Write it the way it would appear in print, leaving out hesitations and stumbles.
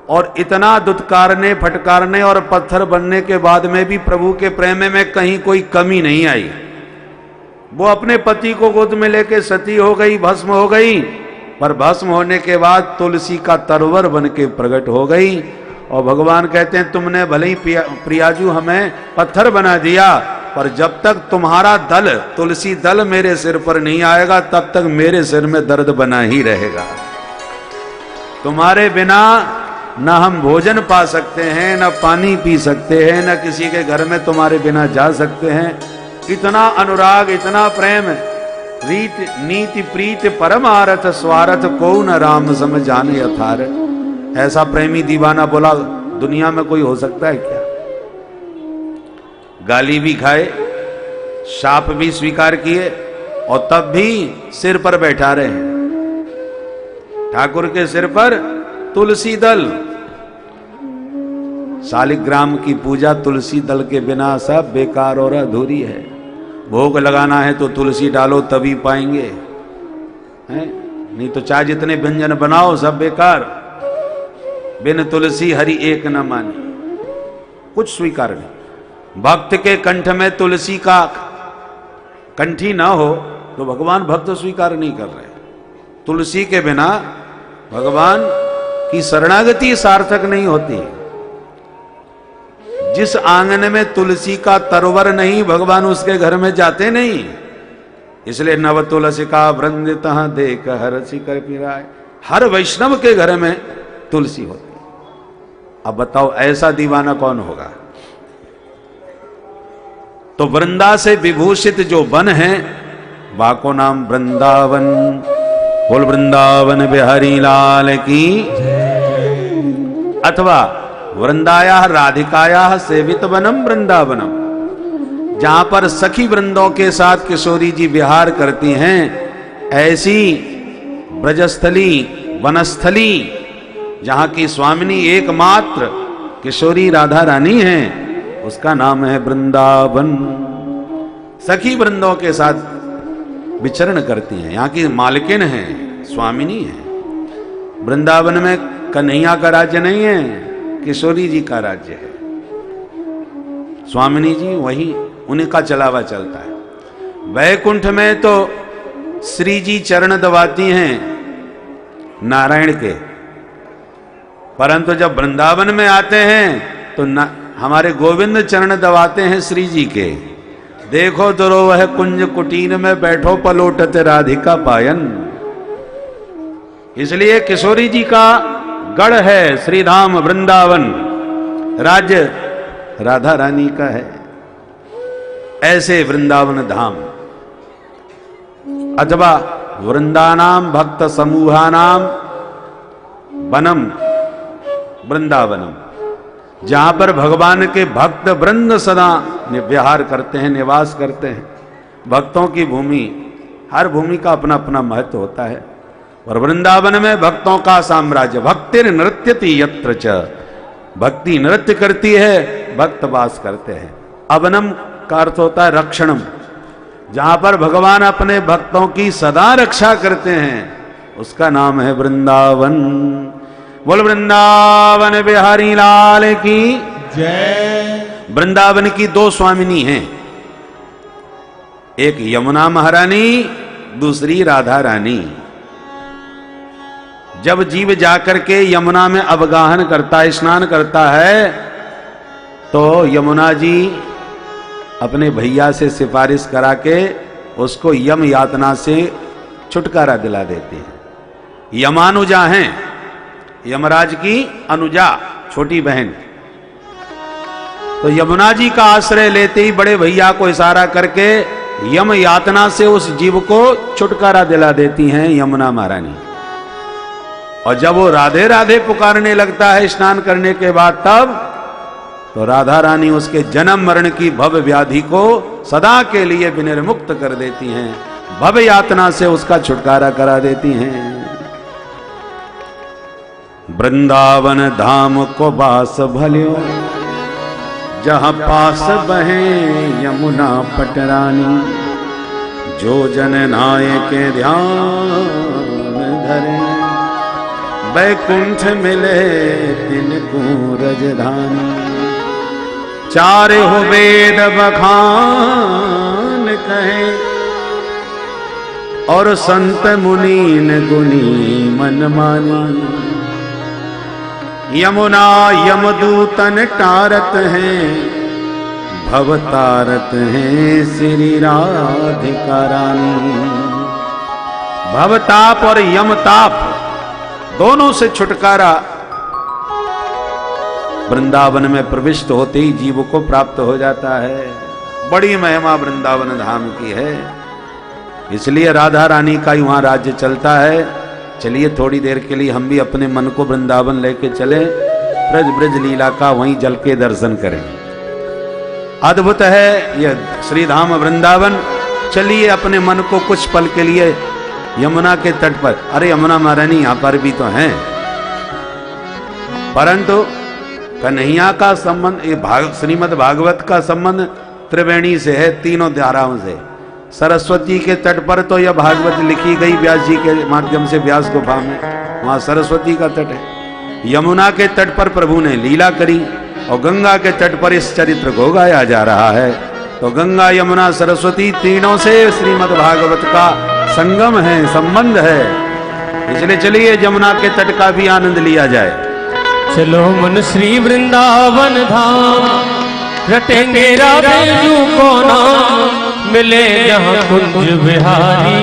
और इतना दुत्कारने फटकारने और पत्थर बनने के बाद में भी प्रभु के प्रेम में कहीं कोई कमी नहीं आई। वो अपने पति को गोद में लेके सती हो गई, भस्म हो गई, पर भस्म होने के बाद तुलसी का तरवर बन के प्रकट हो गई। और भगवान कहते हैं तुमने भले ही प्रियाजू हमें पत्थर बना दिया, पर जब तक तुम्हारा दल तुलसी दल मेरे सिर पर नहीं आएगा तब तक मेरे सिर में दर्द बना ही रहेगा। तुम्हारे बिना न हम भोजन पा सकते हैं, न पानी पी सकते हैं, न किसी के घर में तुम्हारे बिना जा सकते हैं। इतना अनुराग, इतना प्रेम, रीत नीति प्रीत परमारथ स्वार्थ को न राम सम जाने यथार्थ। ऐसा प्रेमी दीवाना बोला दुनिया में कोई हो सकता है क्या? गाली भी खाए, शाप भी स्वीकार किए और तब भी सिर पर बैठा रहे हैं। ठाकुर के सिर पर तुलसी दल। शालिग्राम की पूजा तुलसी दल के बिना सब बेकार और अधूरी है। भोग लगाना है तो तुलसी डालो तभी पाएंगे, हैं? नहीं तो चाहे जितने व्यंजन बनाओ सब बेकार। बिन तुलसी हरि एक न माने, कुछ स्वीकार नहीं। भक्त के कंठ में तुलसी का कंठी ना हो तो भगवान भक्त स्वीकार नहीं कर रहे। तुलसी के बिना भगवान की शरणागति सार्थक नहीं होती। जिस आंगन में तुलसी का तरवर नहीं, भगवान उसके घर में जाते नहीं। इसलिए नव तुलसी का वृंद तहां देख हरसी कर पिराए। हर वैष्णव के घर में तुलसी होती। अब बताओ ऐसा दीवाना कौन होगा? तो वृंदा से विभूषित जो वन है बाको नाम वृंदावन। बोल वृंदावन बिहारी लाल की। अथवा वृंदाया राधिकाया सेवित वनम वृंदावनम, जहां पर सखी वृंदों के साथ किशोरी जी विहार करती हैं, ऐसी ब्रजस्थली वनस्थली जहां की स्वामिनी एकमात्र किशोरी राधा रानी है, उसका नाम है वृंदावन। सखी वृंदों के साथ विचरण करती हैं, यहाँ की मालकिन है, स्वामिनी है। वृंदावन में कन्हैया का राज्य नहीं है, किशोरी जी का राज्य है। स्वामिनी जी वही उनका चलावा चलता है। वैकुंठ में तो श्री जी चरण दबाती हैं नारायण के, परंतु जब वृंदावन में आते हैं तो हमारे गोविंद चरण दबाते हैं श्री जी के। देखो तो वह कुंज कुटीन में बैठो पलोटत राधिका पायन। इसलिए किशोरी जी का गढ़ है श्री धाम वृंदावन, राज्य राधा रानी का है। ऐसे वृंदावन धाम अथवा वृंदानाम भक्त समूहानाम वनम वृंदावनम, जहां पर भगवान के भक्त वृंद सदा विहार करते हैं, निवास करते हैं। भक्तों की भूमि, हर भूमि का अपना अपना महत्व होता है। और वृंदावन में भक्तों का साम्राज्य। भक्तिर नृत्यति यत्र च, भक्ति नृत्य करती है, भक्त वास करते हैं। अवनम का अर्थ होता है रक्षणम, जहां पर भगवान अपने भक्तों की सदा रक्षा करते हैं, उसका नाम है वृंदावन। बोल वृंदावन बिहारी लाल की जय। वृंदावन की दो स्वामिनी हैं, एक यमुना महारानी, दूसरी राधा रानी। जब जीव जाकर के यमुना में अवगाहन करता है, स्नान करता है, तो यमुना जी अपने भैया से सिफारिश करा के उसको यम यातना से छुटकारा दिला देते हैं। यमानुजा हैं, यमराज की अनुजा, छोटी बहन। तो यमुना जी का आश्रय लेते ही बड़े भैया को इशारा करके यम यातना से उस जीव को छुटकारा दिला देती हैं यमुना महारानी। और जब वो राधे राधे पुकारने लगता है स्नान करने के बाद, तब तो राधा रानी उसके जन्म मरण की भव व्याधि को सदा के लिए विनिर्मुक्त कर देती हैं, भव यातना से उसका छुटकारा करा देती हैं। वृंदावन धाम को बास भल्यो, जहां पास बहे यमुना पटरानी, जो जन नाय के ध्यान धरे, वैकुंठ मिले तिनको रजधानी। चार हो वेद बखान कहे और संत मुनीन गुनी मन मानी। यमुना यमदूतन टारत हैं, भव तारत हैं श्री राधिका रानी। भवताप और यमताप दोनों से छुटकारा वृंदावन में प्रविष्ट होते ही जीव को प्राप्त हो जाता है। बड़ी महिमा वृंदावन धाम की है, इसलिए राधा रानी का ही वहां राज्य चलता है। चलिए थोड़ी देर के लिए हम भी अपने मन को वृंदावन लेके चले, ब्रज ब्रज लीला का वहीं जल के दर्शन करें। अद्भुत है यह श्रीधाम वृंदावन। चलिए अपने मन को कुछ पल के लिए यमुना के तट पर, अरे यमुना महारानी यहां पर भी तो हैं, परंतु कन्हैया का संबंध, ये श्रीमद् भागवत का संबंध त्रिवेणी से है, तीनों धाराओं से। सरस्वती के तट पर तो यह भागवत लिखी गई व्यास जी के माध्यम से, व्यास गुफा में, वहां सरस्वती का तट है। यमुना के तट पर प्रभु ने लीला करी और गंगा के तट पर इस चरित्र को गाया जा रहा है। तो गंगा यमुना सरस्वती तीनों से श्रीमद् भागवत का संगम है, संबंध है। इसलिए चलिए यमुना के तट का भी आनंद लिया जाए। चलो मन श्री वृंदावन धाम, रटेंगे राधे को नाम, मिले जहाँ कुंज बिहारी।